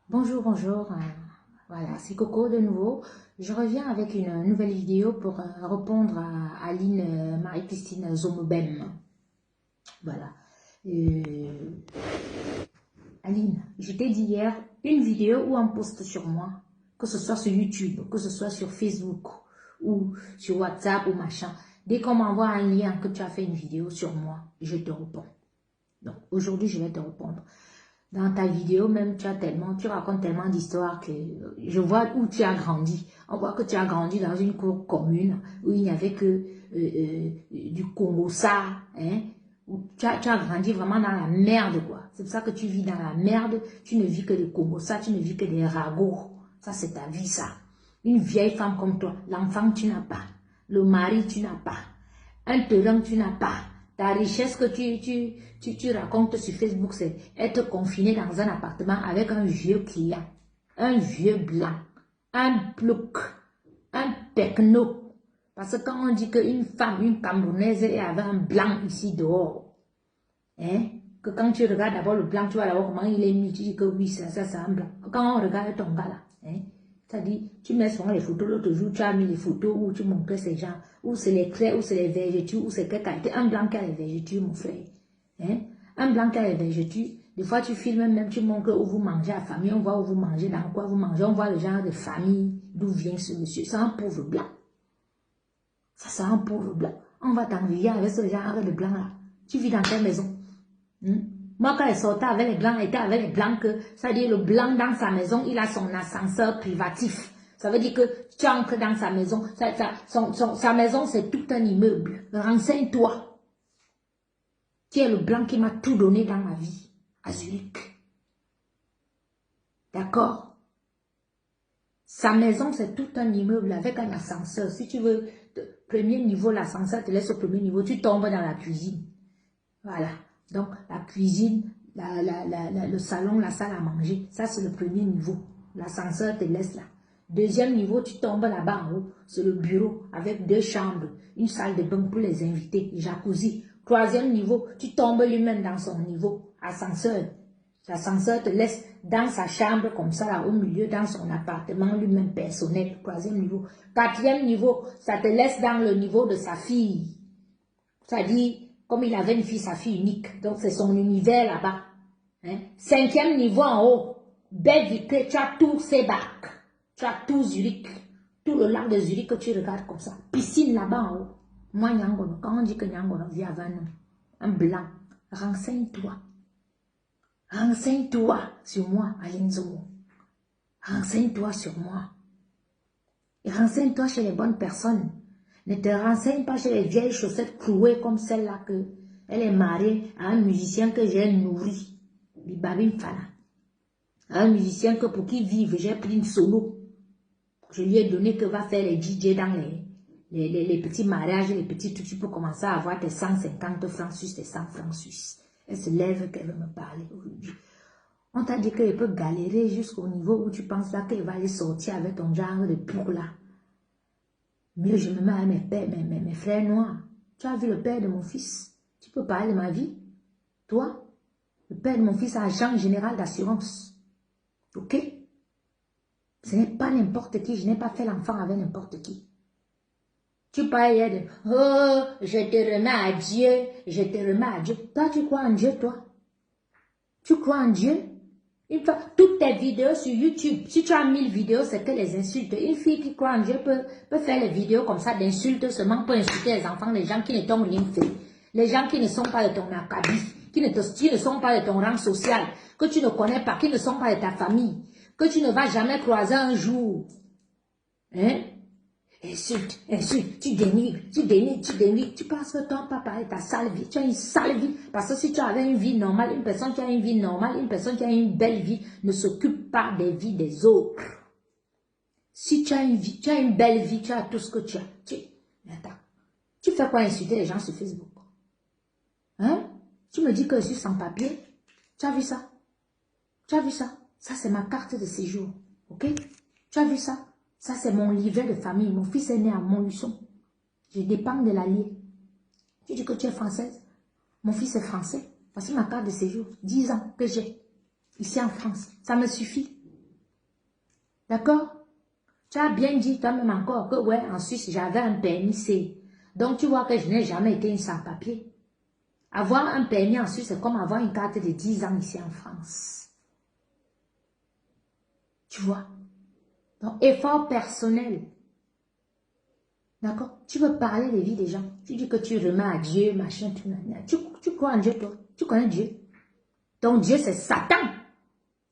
Bonjour, bonjour. Voilà, c'est Coco de nouveau. Je reviens avec une nouvelle vidéo pour répondre à Aline Marie-Christine Zomobem. Voilà. Euh, Aline, je t'ai dit hier une vidéo ou un post sur moi, que ce soit sur YouTube, que ce soit sur Facebook ou sur WhatsApp ou machin. Dès qu'on m'envoie un lien que tu as fait une vidéo sur moi, je te réponds. Donc aujourd'hui, je vais te répondre. Dans ta vidéo, même, tu racontes tellement d'histoires que je vois où tu as grandi. On voit que tu as grandi dans une cour commune où il n'y avait que du Congo-ça, hein, où tu as grandi vraiment dans la merde, quoi. C'est pour ça que tu vis dans la merde, tu ne vis que des Congo-ça, tu ne vis que des ragots. Ça, c'est ta vie, ça. Une vieille femme comme toi, l'enfant, tu n'as pas. Le mari, tu n'as pas. Un terrain, tu n'as pas. Ta richesse que tu racontes sur Facebook, c'est être confiné dans un appartement avec un vieux client, un vieux blanc, un plouc, un techno. Parce que quand on dit qu'une femme, une Camerounaise, est avec un blanc ici dehors, hein, que quand tu regardes d'abord le blanc, tu vois d'abord comment il est mis, tu dis que oui, ça c'est un blanc. Quand on regarde ton gars là, hein, c'est-à-dire, tu mets souvent les photos, l'autre jour, tu as mis les photos où tu montres ces gens, où c'est les traits, où c'est les vergetures, où c'est quelle qualité. Un blanc qui a les vergetures, mon frère. Hein? Un blanc qui a les vergetures, des fois tu filmes même, tu montres où vous mangez à la famille, on voit où vous mangez, dans quoi vous mangez, on voit le genre de famille, d'où vient ce monsieur. C'est un pauvre blanc. Ça, c'est un pauvre blanc. On va t'envier avec ce genre de blanc là. Tu vis dans quelle maison? Moi, quand elle sortait avec les blancs, elle était avec les blancs que, ça veut dire le blanc dans sa maison, il a son ascenseur privatif. Ça veut dire que tu entres dans sa maison, sa maison c'est tout un immeuble. Renseigne-toi. Qui est le blanc qui m'a tout donné dans ma vie, à Zurich. D'accord? Sa maison c'est tout un immeuble avec un ascenseur. Si tu veux, premier niveau, l'ascenseur te laisse au premier niveau, tu tombes dans la cuisine. Voilà. Donc, la cuisine, le salon, la salle à manger, ça c'est le premier niveau. L'ascenseur te laisse là. Deuxième niveau, tu tombes là-bas en haut. C'est le bureau avec 2 chambres, une salle de bain pour les invités, jacuzzi. Troisième niveau, tu tombes lui-même dans son niveau. Ascenseur. L'ascenseur te laisse dans sa chambre comme ça là au milieu, dans son appartement lui-même personnel. Troisième niveau. Quatrième niveau, ça te laisse dans le niveau de sa fille. C'est-à-dire, comme il avait une fille, sa fille unique. Donc, c'est son univers là-bas. Hein? 5e niveau en haut. Belle vitrée, tu as tous ces bacs. Tu as tout Zurich. Tout le lac de Zurich que tu regardes comme ça. Piscine là-bas en haut. Moi, Nyangono, quand on dit que Nyangono vit avec nous, un blanc, renseigne-toi. Renseigne-toi sur moi, Aline Zomo. Renseigne-toi sur moi. Et renseigne-toi chez les bonnes personnes. Ne te renseigne pas chez les vieilles chaussettes clouées comme celle-là que elle est mariée à un musicien que j'ai nourri, Bibabim Fana. Un musicien que pour qu'il vive, j'ai pris une solo. Je lui ai donné que va faire les DJ dans les petits mariages, les petits trucs. Tu peux commencer à avoir tes 150 francs suisses, tes 100 francs suisses. Elle se lève qu'elle veut me parler aujourd'hui. On t'a dit qu'elle peut galérer jusqu'au niveau où tu penses là qu'elle va aller sortir avec ton genre de pour là. Mais je me mets à mes frères noirs. Tu as vu le père de mon fils? Tu peux parler de ma vie? Toi, le père de mon fils est agent général d'assurance. Ok? Ce n'est pas n'importe qui. Je n'ai pas fait l'enfant avec n'importe qui. Tu parles de « Oh, je te remets à Dieu. Je te remets à Dieu. » Toi, tu crois en Dieu, toi? Tu crois en Dieu? Une fois, toutes tes vidéos sur YouTube, si tu as 1000 vidéos, c'est que les insultes. Une fille qui croit en Dieu peut faire les vidéos comme ça d'insultes seulement pour insulter les enfants, les gens qui ne t'ont rien fait. Les gens qui ne sont pas de ton acabit, qui ne sont pas de ton rang social, que tu ne connais pas, qui ne sont pas de ta famille, que tu ne vas jamais croiser un jour. Hein? Insulte, insulte, tu dénigres, tu penses que ton papa est ta sale vie, tu as une sale vie, parce que si tu avais une vie normale, une personne qui a une vie normale, une personne qui a une belle vie, ne s'occupe pas des vies des autres. Si tu as une vie, tu as une belle vie, tu as tout ce que tu as. Attends, tu fais quoi insulter les gens sur Facebook? Hein? Tu me dis que je suis sans papier? Tu as vu ça? Tu as vu ça? Ça c'est ma carte de séjour, ok? Tu as vu ça? Ça, c'est mon livret de famille. Mon fils est né à Montluçon. Je dépends de l'allié. Tu dis que tu es française. Mon fils est français. Voici ma carte de séjour. 10 ans que j'ai ici en France. Ça me suffit. D'accord? Tu as bien dit toi-même encore que, ouais, en Suisse, j'avais un permis C. Donc, tu vois que je n'ai jamais été une sans-papier. Avoir un permis en Suisse, c'est comme avoir une carte de 10 ans ici en France. Tu vois? Donc, effort personnel. D'accord? Tu veux parler des vies des gens. Tu dis que tu remets à Dieu, machin, tout. Tu crois en Dieu, toi? Tu connais Dieu? Donc, Dieu, c'est Satan.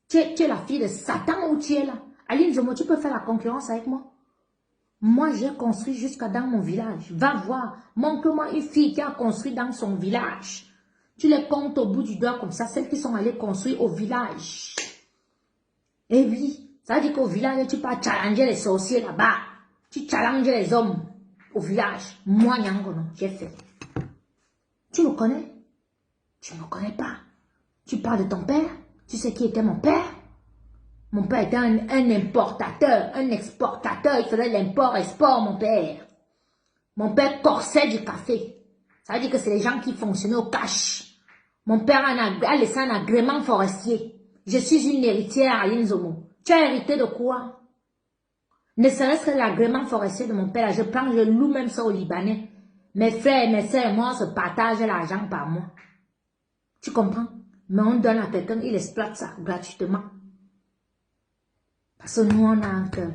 Tu es la fille de Satan ou tu es là? Aline Zomo, tu peux faire la concurrence avec moi? Moi, j'ai construit jusqu'à dans mon village. Va voir. Montre-moi une fille qui a construit dans son village. Tu les comptes au bout du doigt comme ça, celles qui sont allées construire au village. Eh oui, ça veut dire qu'au village, tu peux challenger les sorciers là-bas. Tu challenges les hommes au village. Moi, Nyangono, j'ai fait. Tu me connais? Tu ne me connais pas. Tu parles de ton père? Tu sais qui était mon père? Mon père était un importateur, un exportateur. Il faisait l'import-export, mon père. Mon père corsait du café. Ça veut dire que c'est les gens qui fonctionnaient au cash. Mon père a laissé un agrément forestier. Je suis une héritière à Yinzomo. Tu as hérité de quoi? Ne serait-ce que l'agrément forestier de mon père. Je loue même ça aux Libanais. Mes frères et mes sœurs et moi, on se partage l'argent par mois. Tu comprends? Mais on donne à quelqu'un, il exploite ça gratuitement. Parce que nous, on a un cœur.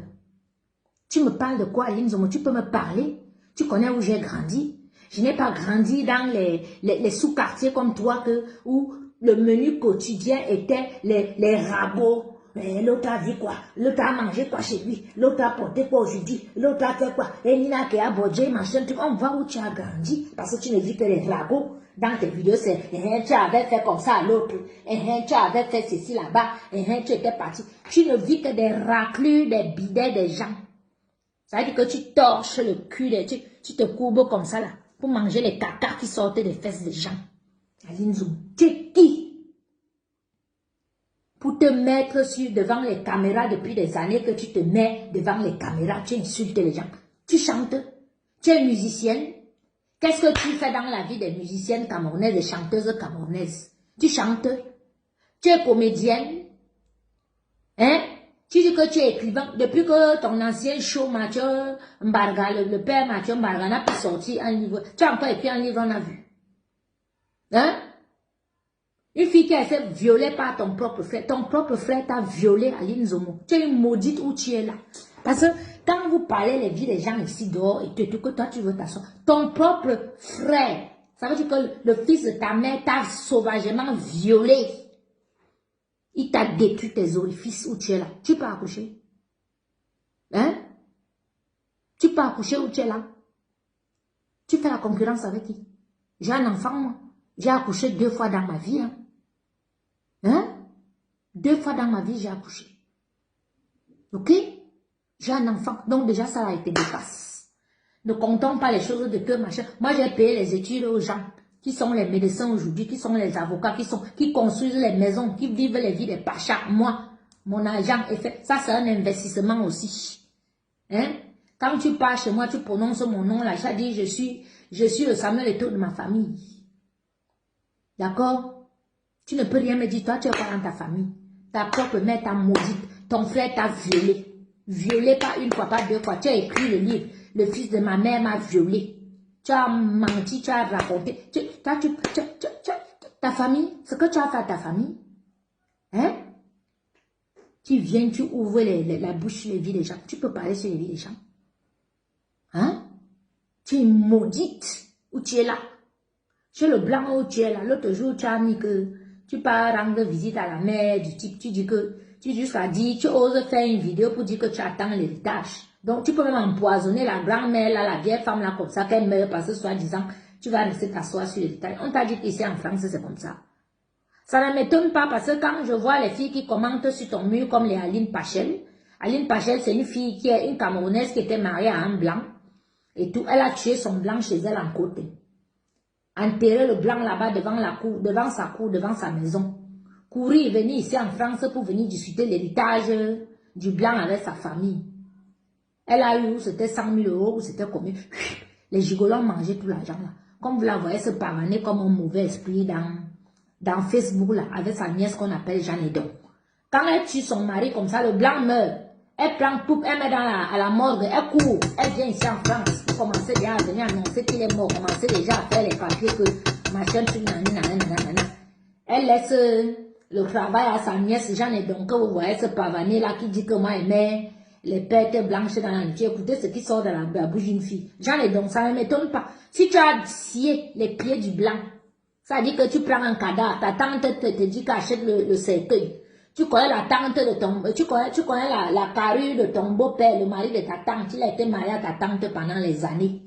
Tu me parles de quoi, Yinzomo? Tu peux me parler? Tu connais où j'ai grandi? Je n'ai pas grandi dans les sous-quartiers comme toi où le menu quotidien était les ragots. L'autre a vu quoi? L'autre a mangé quoi chez lui? L'autre a porté quoi aujourd'hui? L'autre a fait quoi? Et Nina qui a bodgé, machin, on voit où tu as grandi parce que tu ne vis que les ragots. Dans tes vidéos, c'est tu avais fait comme ça à l'autre, tu avais fait ceci là-bas, tu étais parti. Tu ne vis que des raclures, des bidets des gens. Ça veut dire que tu torches le cul, tu te courbes comme ça là, pour manger les caca qui sortaient des fesses des gens. Aline Zoum, tu es qui? Pour te mettre devant les caméras depuis des années que tu te mets devant les caméras, tu insultes les gens. Tu chantes, tu es musicienne. Qu'est-ce que tu fais dans la vie des musiciennes camerounaises et chanteuses camerounaises? Tu chantes, tu es comédienne, hein? Tu dis que tu es écrivain. Depuis que ton ancien show Mathieu Mbarga, le père Mathieu Mbarga n'a pu sortir un livre. Tu as encore écrit un livre, on a vu. Hein? Une fille qui a été violée par ton propre frère. Ton propre frère t'a violée à Zomo. Tu es une maudite où tu es là. Parce que quand vous parlez les vies des gens ici dehors et tout que toi tu veux t'asseoir, ton propre frère, ça veut dire que le fils de ta mère t'a sauvagement violé. Il t'a détruit tes orifices où tu es là. Tu peux accoucher? Hein? Tu peux accoucher où tu es là? Tu fais la concurrence avec qui? J'ai un enfant, moi. J'ai accouché 2 fois dans ma vie. Hein? 2 fois dans ma vie, j'ai accouché. Ok? J'ai un enfant. Donc déjà, ça a été dépasse. Ne comptons pas les choses de que machin. Moi, j'ai payé les études aux gens qui sont les médecins aujourd'hui, qui sont les avocats, qui construisent les maisons, qui vivent les vies des pachas. Moi, mon argent est fait. Ça, c'est un investissement aussi. Hein? Quand tu pars chez moi, tu prononces mon nom là, tu dis, je suis le Samuel Eto'o de ma famille. D'accord? Tu ne peux rien me dire, toi, tu es pas dans ta famille. Ta propre mère t'a maudite, ton frère t'a violé. Violé pas une fois, pas 2 fois. Tu as écrit le livre, le fils de ma mère m'a violé. Tu as menti, tu as raconté. Ta famille, ce que tu as fait à ta famille, hein? Tu viens, tu ouvres la bouche sur les vies des gens. Tu peux parler sur les vies des gens. Hein? Tu es maudite où tu es là. Chez le blanc où tu es là. L'autre jour, tu as mis que tu pars rendre visite à la mère du type. Tu dis que, tu jusqu'à dire, tu oses faire une vidéo pour dire que tu attends l'héritage. Donc, tu peux même empoisonner la grand-mère, là, la vieille femme, là, comme ça, qu'elle meurt parce que, soi-disant, tu vas rester t'asseoir sur l'héritage. On t'a dit qu'ici en France, c'est comme ça. Ça ne m'étonne pas parce que quand je vois les filles qui commentent sur ton mur comme les Aline Pachel, Aline Pachel, c'est une fille qui est une Camerounaise qui était mariée à un blanc et tout. Elle a tué son blanc chez elle en côté. Enterrer le blanc là-bas devant la cour, devant sa cour, devant sa maison. Courir, venir ici en France pour venir discuter l'héritage du blanc avec sa famille. Elle a eu, c'était 100 000 euros, ou c'était combien? Les gigolons mangeaient tout l'argent là. Comme vous la voyez se pavaner comme un mauvais esprit dans Facebook là, avec sa nièce qu'on appelle Jeanne Edon. Quand elle tue son mari comme ça, le blanc meurt. Elle prend poupe, elle met à la morgue, elle court, elle vient ici en France pour commencer déjà à venir annoncer qu'il est mort, commencer déjà à faire les papiers que machin, elle laisse le travail à sa nièce, Jeanne, et donc vous voyez ce pavané là qui dit que moi, elle met les pêtes blanches dans la nuit. Écoutez ce qui sort de la bouche d'une fille. Jeanne, et donc ça ne m'étonne pas. Si tu as scié les pieds du blanc, ça dit que tu prends un cadavre, ta tante te dit qu'achète le cercueil. Tu connais la tante de ton, tu connais la carrure de ton beau-père, le mari de ta tante, il a été marié à ta tante pendant les années.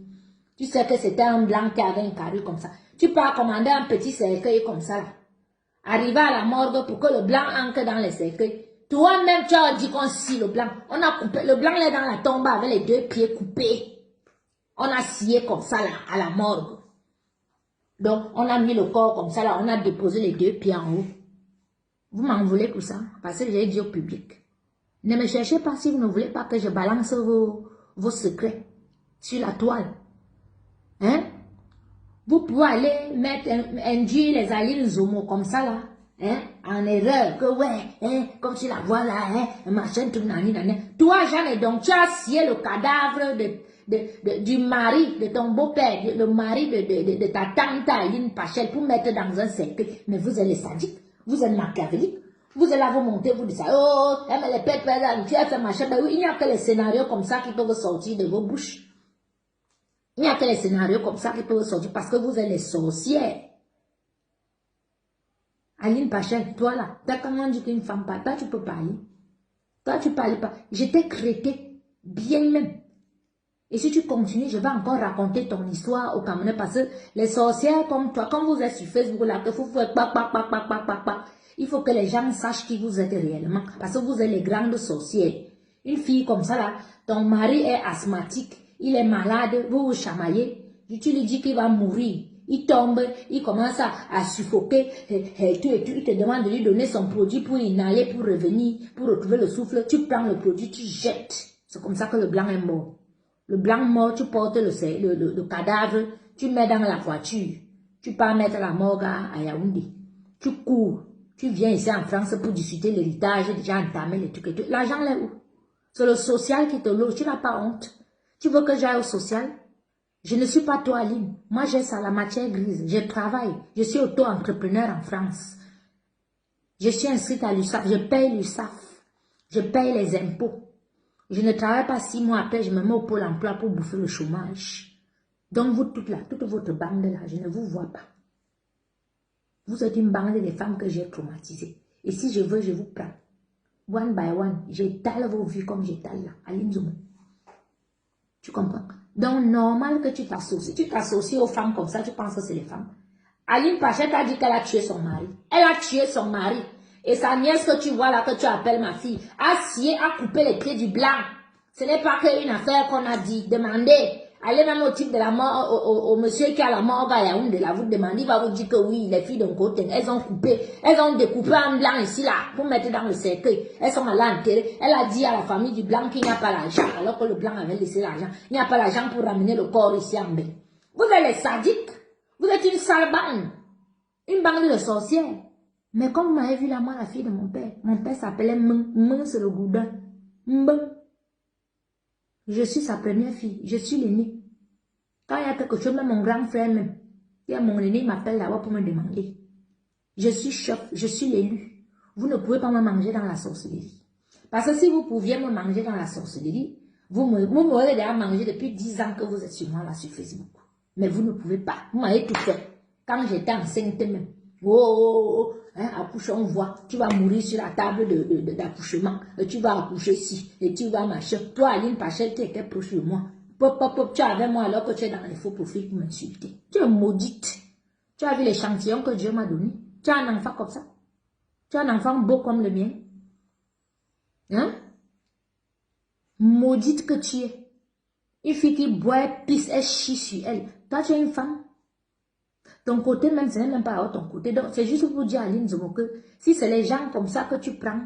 Tu sais que c'était un blanc qui avait une carrure comme ça. Tu peux commander un petit cercueil comme ça, là. Arriver à la morgue pour que le blanc ancre dans les cercueils. Toi-même, tu as dit qu'on scie le blanc. On a coupé, le blanc est dans la tombe avec les 2 pieds coupés. On a scié comme ça, là, à la morgue. Donc, on a mis le corps comme ça, là, on a déposé les 2 pieds en haut. Vous m'en voulez pour ça, parce que j'ai dit au public. Ne me cherchez pas si vous ne voulez pas que je balance vos secrets sur la toile. Hein? Vous pouvez aller mettre, induire les Aline Zomo comme ça là, hein? En erreur, que ouais, hein? Comme tu la vois là, hein? Machin, tout nani, nani. Toi, Jeanne, donc tu as scié le cadavre du mari de ton beau-père, le mari de ta tante Aline Pachel pour mettre dans un cercueil. Mais vous êtes les sadiques. Vous êtes machiavélique, vous êtes là, vous montez, vous dites ça, oh, mais les pères, tu as fait machin, ben oui, il n'y a que les scénarios comme ça qui peuvent sortir de vos bouches. Il n'y a que les scénarios comme ça qui peuvent sortir parce que vous êtes les sorcières. Aline Pachel, toi là, t'as comment dit qu'une femme parle, toi tu peux parler. Toi tu parles pas. Je t'ai créé, bien même. Et si tu continues, je vais encore raconter ton histoire au Cameroun parce que les sorcières comme toi, quand vous êtes sur Facebook là, que vous faites il faut que les gens sachent qui vous êtes réellement parce que vous êtes les grandes sorcières. Une fille comme ça là, ton mari est asthmatique, il est malade, vous vous chamaillez, tu lui dis qu'il va mourir. Il tombe, il commence à suffoquer, et il te demande de lui donner son produit pour inhaler, pour revenir, pour retrouver le souffle. Tu prends le produit, tu jettes. C'est comme ça que le blanc est mort. Le blanc mort, tu portes le cadavre, tu mets dans la voiture. Tu pars mettre la morgue à Yaoundé. Tu cours, tu viens ici en France pour discuter l'héritage, déjà entamé les trucs et tout. L'argent est où? C'est le social qui te loge, tu n'as pas honte. Tu veux que j'aille au social? Je ne suis pas toi, Aline. Moi, j'ai ça, la matière grise. Je travaille. Je suis auto-entrepreneur en France. Je suis inscrite à l'USAF. Je paye l'USAF. Je paye les impôts. Je ne travaille pas 6 mois après, je me mets au pôle emploi pour bouffer le chômage. Donc, vous toutes là, toute votre bande là, je ne vous vois pas. Vous êtes une bande de femmes que j'ai traumatisées. Et si je veux, je vous prends. One by one, j'étale vos vies comme j'étale là, Aline Zomo. Tu comprends? Donc, normal que tu t'associes. Tu t'associes aux femmes comme ça, tu penses que c'est les femmes. Aline Pachette a dit qu'elle a tué son mari. Elle a tué son mari. Et sa nièce que tu vois là, que tu appelles ma fille, a scié, a coupé les pieds du blanc. Ce n'est pas qu'une affaire qu'on a dit. Demandez. Allez même au type de la mort, au monsieur qui a la mort à Yaoundé, là, vous demandez, il va vous dire que oui, les filles d'un côté, elles ont coupé, elles ont découpé un blanc ici là, pour mettre dans le cercueil. Elles sont allées enterrer. Elle a dit à la famille du blanc qu'il n'y a pas l'argent, alors que le blanc avait laissé l'argent. Il n'y a pas l'argent pour ramener le corps ici en bain. Vous êtes les sadiques. Vous êtes une sale bande. Une bande de sorcières. Mais comme vous m'avez vu là, moi, la fille de mon père s'appelait Meng, c'est le goudin. Meng. Je suis sa première fille, je suis l'aînée. Quand il y a quelque chose, même mon grand frère même, qui est mon aîné, il m'appelle là-bas pour me demander. Je suis chef, je suis l'élu. Vous ne pouvez pas me manger dans la sorcellerie. Parce que si vous pouviez me manger dans la sorcellerie, vous m'aurez déjà mangé depuis 10 ans que vous êtes sur moi là sur Facebook. Mais vous ne pouvez pas. Vous m'avez tout fait. Quand j'étais enceinte même. Oh, hein, accoucher, on voit. Tu vas mourir sur la table d'accouchement. Tu vas accoucher ici. Et tu vas machin. Toi, Aline Pachel, tu étais proche de moi. Pop, pop, pop, tu es avec moi alors que tu es dans les faux profils pour m'insulter. Tu es maudite. Tu as vu l'échantillon que Dieu m'a donné. Tu as un enfant comme ça. Tu as un enfant beau comme le mien. Hein? Maudite que tu es. Une fille qui boit, pisse, elle chie sur elle. Toi, tu es une femme. Ton côté même, ce n'est même pas à ton côté. Donc, c'est juste pour dire à Aline Zomo que si c'est les gens comme ça que tu prends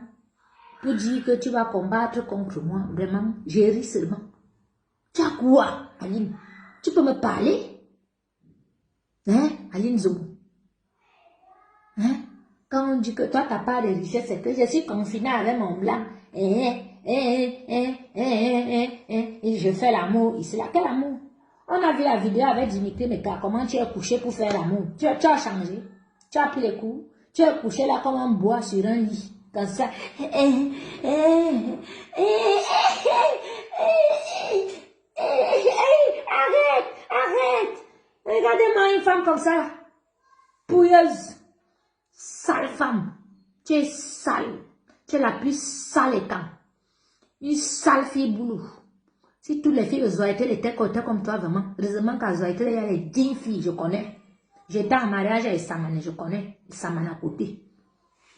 pour dire que tu vas combattre contre moi, vraiment, j'ai ri seulement. Tu as quoi, Aline? Tu peux me parler? Hein, Aline Zomo? Hein? Quand on dit que toi, tu n'as pas de richesse, c'est que je suis confiné avec mon blanc. Et je fais l'amour ici. Là, quel amour? On a vu la vidéo avec Dimitri Meka, comment tu es couché pour faire l'amour. Tu as changé. Tu as pris les coups. Tu es couché là comme un bois sur un lit. Comme ça. Arrête, arrête. Regardez-moi une femme comme ça. Pouilleuse. Sale femme. Tu es sale. Tu es la plus sale étant. Une sale fille boulot. Si toutes les filles de Zoïtel étaient comme toi, vraiment. Heureusement qu'à Zoïtel, il y a les 10 filles, je connais. J'étais en mariage avec Samane, je connais. Samane à côté.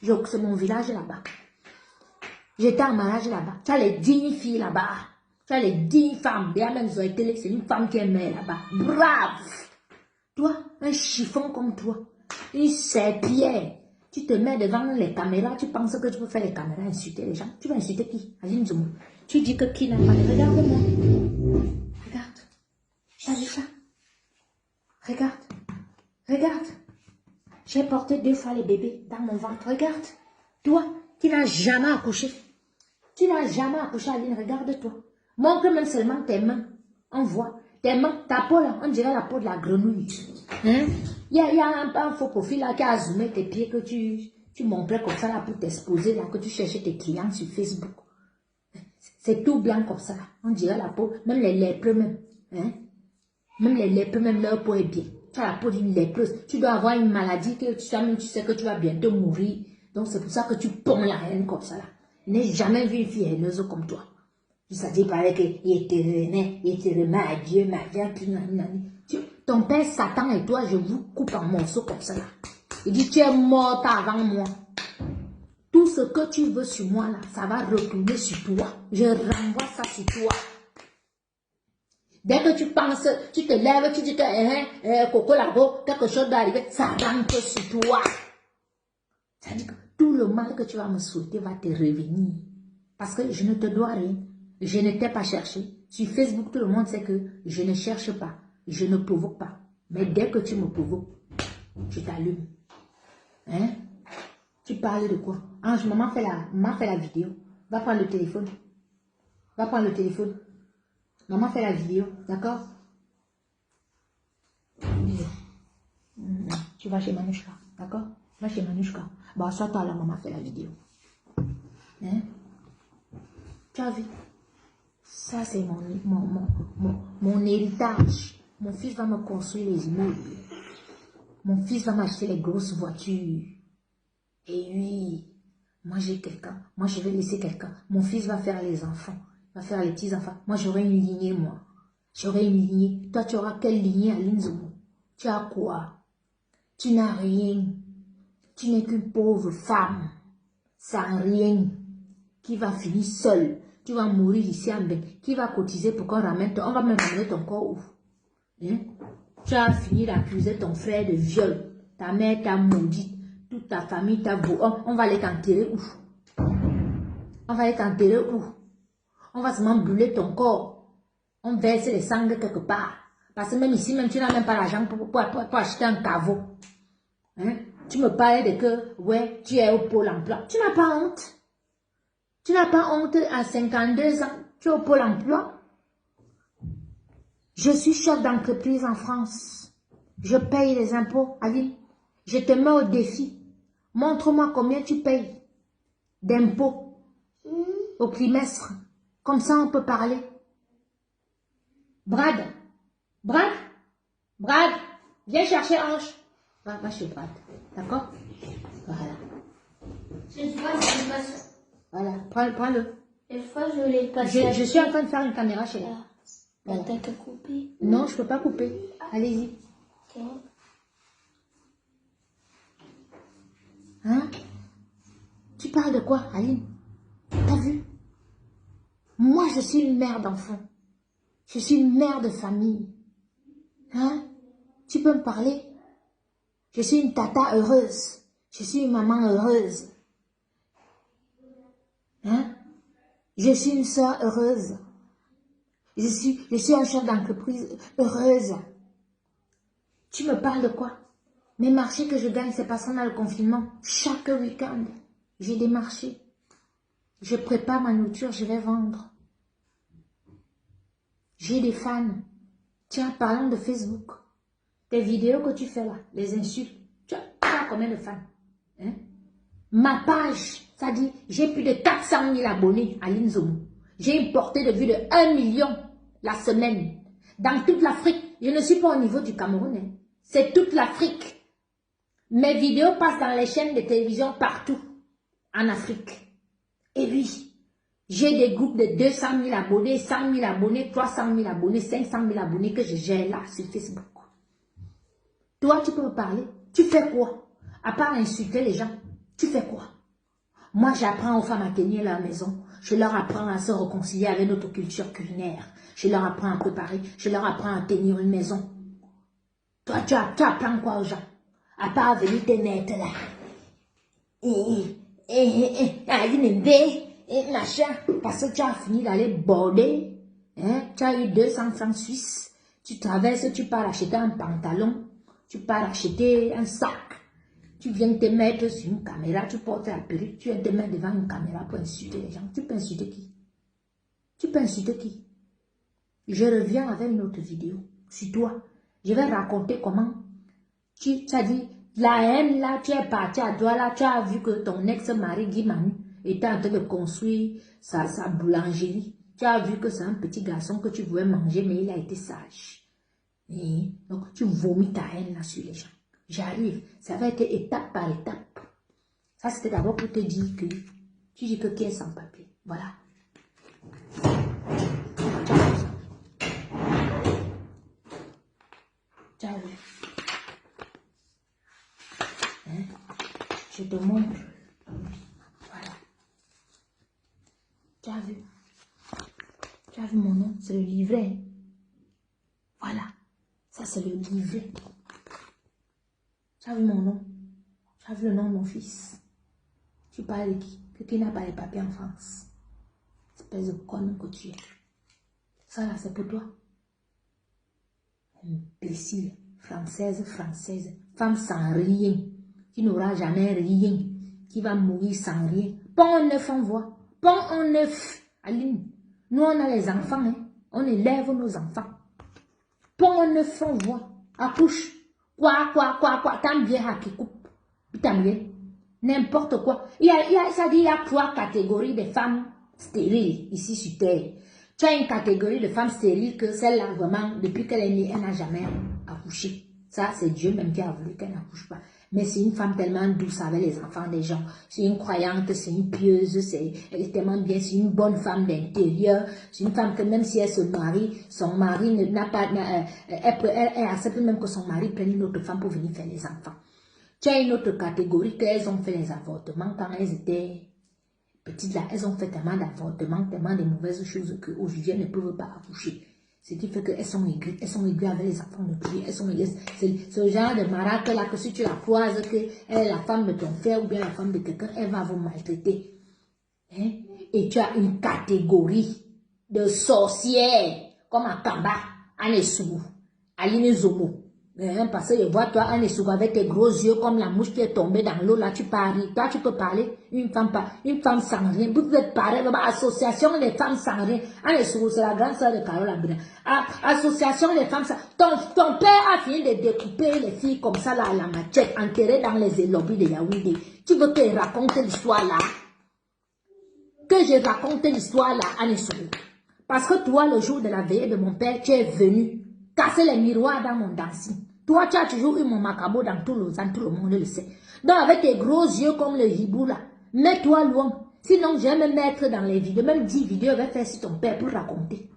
C'est mon village là-bas. J'étais en mariage là-bas. Tu as les 10 filles là-bas. Tu as les 10 femmes. Il y a même Zoïtel, c'est une femme qui est mère là-bas. Brave! Toi, un chiffon comme toi. Une serpillère. Tu te mets devant les caméras, tu penses que tu peux faire les caméras, insulter les gens. Tu vas insulter qui? Aline Zoumou. Tu dis que qui n'a pas de... Regarde-moi. Regarde. T'as vu ça? Regarde. Regarde. J'ai porté 2 fois les bébés dans mon ventre. Regarde. Toi, qui n'as jamais accouché. Tu n'as jamais accouché, Aline. Regarde-toi. Montre même seulement tes mains. On voit. Tes mains, ta peau là, on dirait la peau de la grenouille. Hein? Il y a un faux profil là qui a zoomé tes pieds que tu montrais comme ça là pour t'exposer là, que tu cherchais tes clients sur Facebook. C'est tout blanc comme ça. On dirait la peau, même les lépreux même. Hein? Même les lépreux, même leur peau est bien. Tu as la peau d'une lépreuse. Tu dois avoir une maladie que tu sais que tu vas bientôt mourir. Donc c'est pour ça que tu ponds la haine comme ça là. Je n'ai jamais vu une fille haineuse comme toi. Ça dit pareil qu'il te remet à Dieu, ma vie, ton père Satan et toi, je vous coupe en morceaux comme ça là. Il dit, tu es morte avant moi. Tout ce que tu veux sur moi là, ça va retourner sur toi. Je renvoie ça sur toi. Dès que tu penses, tu te lèves, tu dis que Coco Labo, quelque chose doit arriver, ça rentre sur toi. Ça dit que tout le mal que tu vas me souhaiter va te revenir. Parce que je ne te dois rien. Je ne t'ai pas cherché. Sur Facebook, tout le monde sait que je ne cherche pas. Je ne provoque pas. Mais dès que tu me provoques, je t'allume. Hein? Tu parles de quoi? Ange, maman fait la vidéo. Va prendre le téléphone. Va prendre le téléphone. Maman fait la vidéo. D'accord? Tu vas chez Manouchka. D'accord? Va chez Manouchka. Bon, soit toi là, maman fait la vidéo. Hein? Tu as vu? Ça, c'est mon héritage. Mon fils va me construire les immeubles. Mon fils va m'acheter les grosses voitures. Et oui, moi j'ai quelqu'un. Moi, je vais laisser quelqu'un. Mon fils va faire les enfants. Va faire les petits-enfants. Moi, j'aurai une lignée, moi. J'aurai une lignée. Toi, tu auras quelle lignée, Aline Zoumou? Tu as quoi? Tu n'as rien. Tu n'es qu'une pauvre femme. Sans rien. Qui va finir seule. Tu vas mourir ici en bain. Qui va cotiser pour qu'on ramène on va même ramener ton corps où? Hein? Tu as fini d'accuser ton frère de viol. Ta mère t'a maudit. Toute ta famille t'a beau. On va aller t'enterrer où? On va aller t'enterrer où? On va seulement brûler ton corps. On verse les sangles quelque part. Parce que même ici, même tu n'as même pas l'argent pour acheter un caveau. Hein? Tu me parles de que, ouais, tu es au Pôle emploi. Tu n'as pas honte? Tu n'as pas honte à 52 ans, tu es au Pôle emploi. Je suis chef d'entreprise en France. Je paye les impôts. Aline, je te mets au défi. Montre-moi combien tu payes d'impôts au trimestre. Comme ça, on peut parler. Brad, viens chercher Ange. Va chez Brad, d'accord? Voilà. Voilà, prends-le. Une fois, je l'ai passé. Je suis en train de faire une caméra chez elle. Voilà. T'as qu'à couper. Non, je ne peux pas couper. Allez-y. Okay. Hein? Tu parles de quoi, Aline? T'as vu? Moi, je suis une mère d'enfant. Je suis une mère de famille. Hein? Tu peux me parler? Je suis une tata heureuse. Je suis une maman heureuse. Hein? Je suis une soeur heureuse. Je suis un chef d'entreprise heureuse. Tu me parles de quoi? Mes marchés que je gagne, c'est parce qu'on a le confinement. Chaque week-end, j'ai des marchés. Je prépare ma nourriture, je vais vendre. J'ai des fans. Tiens, parlons de Facebook. Tes vidéos que tu fais là, les insultes. Tu as combien de fans? Hein? Ma page, ça dit, j'ai plus de 400 000 abonnés à Linzomo. J'ai une portée de vue de 1 million la semaine. Dans toute l'Afrique. Je ne suis pas au niveau du Cameroun. Hein. C'est toute l'Afrique. Mes vidéos passent dans les chaînes de télévision partout en Afrique. Et oui, j'ai des groupes de 200 000 abonnés, 100 000 abonnés, 300 000 abonnés, 500 000 abonnés que je gère là sur Facebook. Toi, tu peux me parler. Tu fais quoi? À part insulter les gens, tu fais quoi? Moi, j'apprends aux femmes à tenir leur maison. Je leur apprends à se réconcilier avec notre culture culinaire. Je leur apprends à préparer. Je leur apprends à tenir une maison. Toi, tu apprends quoi aux gens? À part venir te mettre là. Machin. Parce que tu as fini d'aller border. Hein? Tu as eu 200 francs suisses. Tu traverses, tu pars acheter un pantalon. Tu pars acheter un sac. Tu viens te mettre sur une caméra, tu portes la perruque, tu viens te mettre devant une caméra pour insulter les gens. Tu peux insulter qui? Tu peux insulter qui? Je reviens avec une autre vidéo sur toi. Je vais raconter comment tu as dit, la haine là, tu es parti à Douala, tu as vu que ton ex-mari Guy Manu était en train de construire sa boulangerie. Tu as vu que c'est un petit garçon que tu voulais manger, mais il a été sage. Et donc, tu vomis ta haine là sur les gens. J'arrive, ça va être étape par étape. Ça, c'était d'abord pour te dire que tu dis que qui est sans papier. Voilà. Ciao. Hein? Je te montre. Voilà. Tu as vu? Tu as vu mon nom? C'est le livret. Voilà. Ça, c'est le livret. Tu as vu mon nom? Tu as vu le nom de mon fils? Tu parles de qui? Que qui n'a pas les papiers en France? Espèce de conne que tu es. Ça là, c'est pour toi. Imbécile, française, femme sans rien, qui n'aura jamais rien, qui va mourir sans rien. Pont en neuf, on voit. Pont en neuf. Aline, nous on a les enfants, hein? On élève nos enfants. Pont en neuf, on voit. Accouche. Quoi, t'as bien qui coupe. T'as bien. N'importe quoi. Ça dit, il y a 3 catégories de femmes stériles ici sur Terre. Tu as une catégorie de femmes stériles que celle-là, vraiment, depuis qu'elle est née, elle n'a jamais accouché. Ça, c'est Dieu même qui a voulu qu'elle n'accouche pas. Mais c'est une femme tellement douce avec les enfants des gens. C'est une croyante, c'est une pieuse, elle est tellement bien, c'est une bonne femme d'intérieur. C'est une femme que même si elle se marie, son mari n'a pas, elle accepte même que son mari prenne une autre femme pour venir faire les enfants. Tu as une autre catégorie qu'elles ont fait les avortements quand elles étaient petites là. Elles ont fait tellement d'avortements, tellement de mauvaises choses qu'aujourd'hui elles ne peuvent pas accoucher. Ce qui fait qu'elles sont aiguës avec les enfants de pluie. Elles sont aiguës. C'est ce genre de maraque là que si tu la croises, que elle est la femme de ton frère ou bien la femme de quelqu'un, elle va vous maltraiter. Hein? Et tu as une catégorie de sorcières comme à Kamba, à Nessougou, à Linezomo. Parce que je vois toi, Anne Sougou, avec tes gros yeux comme la mouche qui est tombée dans l'eau, là, tu parles. Toi, tu peux parler. Une femme sans rien. Vous êtes pareil. Association des femmes sans rien. Anne Sougou, c'est la grande sœur de Carole Abina. Association des femmes sans ton père a fini de découper les filles comme ça, là, à la machette, enterrées dans les lobbies de Yaoundé. Tu veux que je raconte l'histoire là? Que je raconte l'histoire là, Anne Sougou. Parce que toi, le jour de la veillée de mon père, tu es venu casser les miroirs dans mon dancing. Toi, tu as toujours eu mon macabo dans tout le monde le sait. Donc, avec tes gros yeux comme le hibou là, mets-toi loin. Sinon, je vais me mettre dans les vidéos, même 10 vidéos, je vais faire sur ton père pour raconter.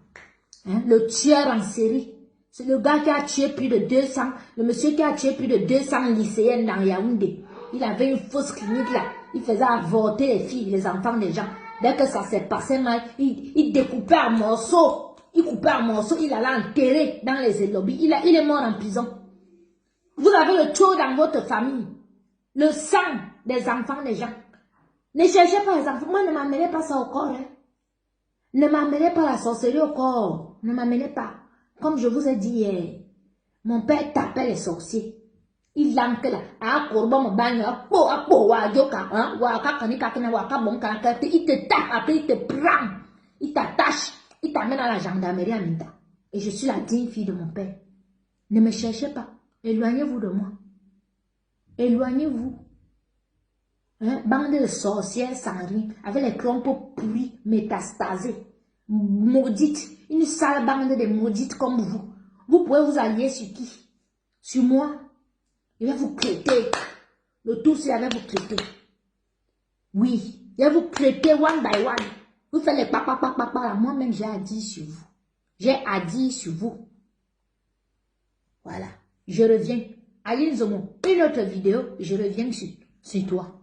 Hein? Le tueur en série. C'est le gars qui a tué plus de 200, le monsieur qui a tué plus de 200 lycéennes dans Yaoundé. Il avait une fausse clinique là. Il faisait avorter les filles, les enfants des gens. Dès que ça s'est passé mal, il découpait en morceaux. Il coupait en morceaux, il allait enterrer dans les lobbies. Il est mort en prison. Vous avez le taux dans votre famille. Le sang des enfants des gens. Ne cherchez pas les enfants. Moi, ne m'amenez pas ça au corps. Hein. Ne m'amenez pas la sorcellerie au corps. Ne m'amenez pas. Comme je vous ai dit hier, mon père tapait les sorciers. Il langue là. Ah, corban me bagne. Wa joka. Wa kakani kakina wa kabon kakate. Il te tape, après il te prend. Il t'attache. Il t'amène à la gendarmerie à Minta. Et je suis la digne fille de mon père. Ne me cherchez pas. Éloignez-vous de moi. Éloignez-vous. Hein? Bande de sorcières sans rien. Avec les crompeaux pourris, métastasés. Maudites. Une sale bande de maudites comme vous. Vous pouvez vous allier sur qui? Sur moi. Il va vous traiter. Le tout, c'est avec vous traiter. Oui. Il va vous traiter one by one. Vous faites les papa. Moi-même, j'ai à dire sur vous. J'ai à dire sur vous. Voilà. Je reviens. Aline Zomo, une autre vidéo, je reviens sur toi.